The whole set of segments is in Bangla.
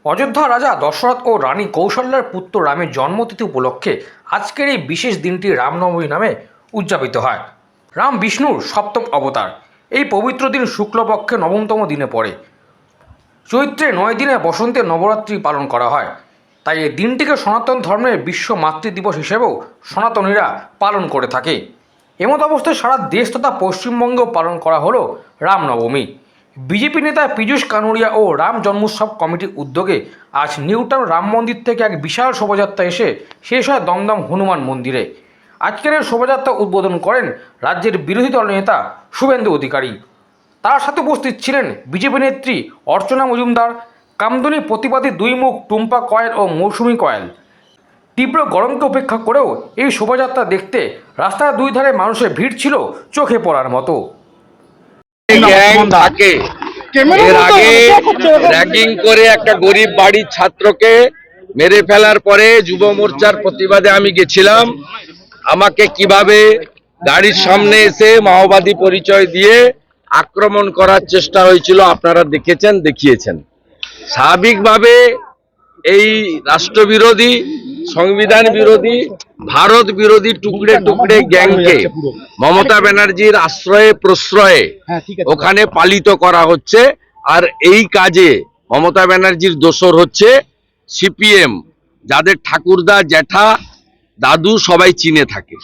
অযোধ্যা রাজা দশরথ ও রানী কৌশল্যার পুত্র রামের জন্মতিথি উপলক্ষে আজকের এই বিশেষ দিনটি রামনবমী নামে উদযাপিত হয়। রাম বিষ্ণুর সপ্তম অবতার। এই পবিত্র দিন শুক্লপক্ষে নবমতম দিনে পড়ে। চৈত্রে 9 দিনে বসন্তের নবরাত্রি পালন করা হয়। তাই এই দিনটিকে সনাতন ধর্মের বিশ্ব মাতৃ দিবস হিসেবেও সনাতনীরা পালন করে থাকে। এমত অবস্থায় সারা দেশ তথা পশ্চিমবঙ্গেও পালন করা হলো রামনবমী। বিজেপি নেতা পীযূষ কানুরিয়া ও রাম জন্মোৎসব কমিটির উদ্যোগে আজ নিউটাউন রাম মন্দির থেকে এক বিশাল শোভাযাত্রা এসে শেষ হয় দমদম হনুমান মন্দিরে। আজকের এই শোভাযাত্রা উদ্বোধন করেন রাজ্যের বিরোধী দল নেতা শুভেন্দু অধিকারী। তার সাথে উপস্থিত ছিলেন বিজেপি নেত্রী অর্চনা মজুমদার, কামদুনি প্রতিবাদী দুই মুখ টুম্পা কয়েল ও মৌসুমী কয়েল। তীব্র গরমকে উপেক্ষা করেও এই শোভাযাত্রা দেখতে রাস্তার দুই ধারে মানুষের ভিড় ছিল চোখে পড়ার মতো। থাকে এর আগে র্যাগিং করে একটা গরিব বাড়ির ছাত্রকে মেরে ফেলার পরে যুব মোর্চার প্রতিবাদে আমি গেছিলাম। আমাকে কিভাবে গাড়ির সামনে এসে মাওবাদী পরিচয় দিয়ে আক্রমণ করার চেষ্টা হয়েছিল আপনারা দেখেছেন, দেখিয়েছেন। স্বাভাবিকভাবে এই রাষ্ট্রবিরোধী, সংবিধান বিরোধী, ভারত বিরোধী টুকরে টুকরে গ্যাংকে মমতা ব্যানার্জির আশ্রয়ে প্রশ্রয়ে ওখানে পালিত করা হচ্ছে। আর এই কাজে মমতা ব্যানার্জির দোসর হচ্ছে সিপিএম, যাদের ঠাকুরদা, জ্যাঠা, দাদু সবাই চিনে থাকে।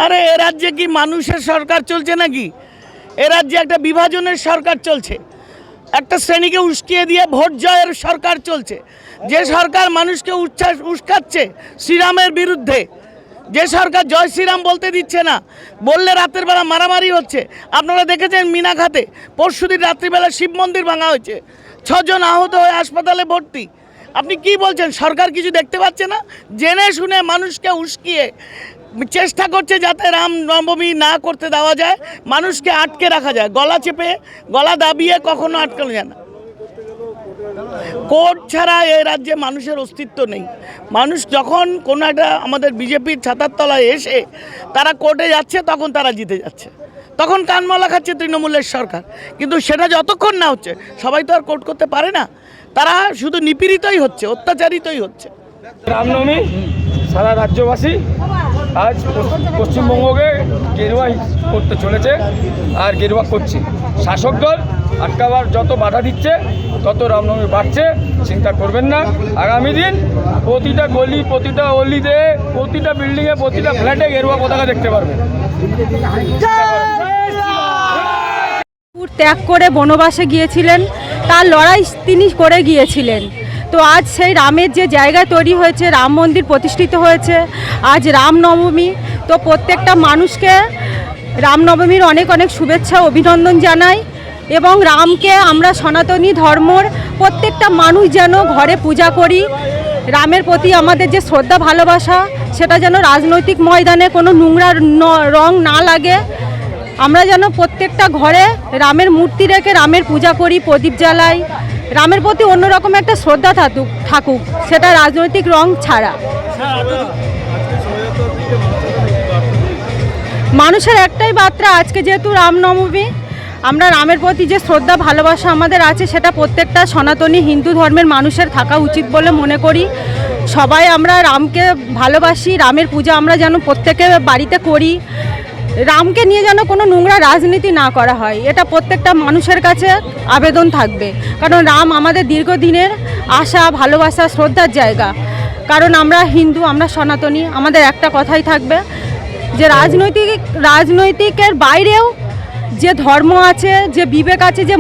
আরে এ রাজ্যে কি মানুষের সরকার চলছে নাকি? এ রাজ্যে একটা বিভাজনের সরকার চলছে, একটা শ্রেণীকে উস্কিয়ে দিয়ে ভোট জয়ের সরকার চলছে। যে সরকার মানুষকে উস্কাচ্ছে শ্রীরামের বিরুদ্ধে, যে সরকার জয় শ্রীরাম বলতে দিচ্ছে না, বললে রাতের বেলা মারামারি হচ্ছে। আপনারা দেখেছেন মিনাখাতে পরশুদিন রাত্রিবেলা শিব মন্দির ভাঙা হয়েছে, 6 জন আহত হয়ে হাসপাতালে ভর্তি। আপনি কি বলছেন? সরকার কিছু দেখতে পাচ্ছে না? জেনে শুনে মানুষকে উস্কিয়ে চেষ্টা করছে যাতে রাম নবমী না করতে দেওয়া যায়, মানুষকে আটকে রাখা যায়, গলা চেপে গলা দাবিয়ে কখনো আটকানো যায় না। কোর্ট ছাড়া এই রাজ্যে মানুষের অস্তিত্ব নেই। মানুষ যখন কোনো একটা আমাদের বিজেপির ছাতার তলায় এসে তারা কোর্টে যাচ্ছে, তখন তারা জিতে যাচ্ছে, তখন কানমালা খাচ্ছে তৃণমূলের সরকার। কিন্তু সেটা যতক্ষণ না হচ্ছে, সবাই তো আর কোর্ট করতে পারে না, তারা শুধু নিপীড়িতই হচ্ছে, অত্যাচারিতই হচ্ছে। রামনবমী সারা রাজ্যবাসী আজ পশ্চিমবঙ্গকে গেরুয়া করতে চলেছে আর গেরুয়া করছে। শাসক দল আটকাবার যত বাধা দিচ্ছে তত রামনবমী বাড়ছে। চিন্তা করবেন না, আগামী দিন প্রতিটা গলি, প্রতিটা অলিতে, প্রতিটা বিল্ডিংয়ে, প্রতিটা ফ্ল্যাটে গেরুয়া পতাকা দেখতে পারবেন। ত্যাগ করে বনবাসে গিয়েছিলেন, তার লড়াই তিনি করে গিয়েছিলেন। তো আজ সেই রামের যে জায়গা তৈরি হয়েছে, রাম মন্দির প্রতিষ্ঠিত হয়েছে, আজ রামনবমী। তো প্রত্যেকটা মানুষকে রামনবমীর অনেক অনেক শুভেচ্ছা, অভিনন্দন জানাই। এবং রামকে আমরা সনাতনী ধর্মর প্রত্যেকটা মানুষ যেন ঘরে পূজা করি। রামের প্রতি আমাদের যে শ্রদ্ধা, ভালোবাসা, সেটা যেন রাজনৈতিক ময়দানে কোনো নোংরা রং না লাগে। আমরা যেন প্রত্যেকটা ঘরে রামের মূর্তি রেখে রামের পূজা করি, প্রদীপ জ্বালাই। রামের প্রতি অন্যরকম একটা শ্রদ্ধা থাকুক, সেটা রাজনৈতিক রং ছাড়া। মানুষের একটাই বার্তা, আজকে যেহেতু রামনবমী, আমরা রামের প্রতি যে শ্রদ্ধা, ভালোবাসা আমাদের আছে, সেটা প্রত্যেকটা সনাতনী হিন্দু ধর্মের মানুষের থাকা উচিত বলে মনে করি। সবাই আমরা রামকে ভালোবাসি, রামের পূজা আমরা যেন প্রত্যেকের বাড়িতে করি। রামকে নিয়ে যেন কোনো নোংরা রাজনীতি না করা হয়, এটা প্রত্যেকটা মানুষের কাছে আবেদন থাকবে। কারণ রাম আমাদের দীর্ঘদিনের আশা, ভালোবাসা, শ্রদ্ধার জায়গা। কারণ আমরা হিন্দু, আমরা সনাতনী, আমাদের একটা কথাই থাকবে যে রাজনৈতিকের বাইরেও যে ধর্ম আছে, যে বিবেক আছে, যে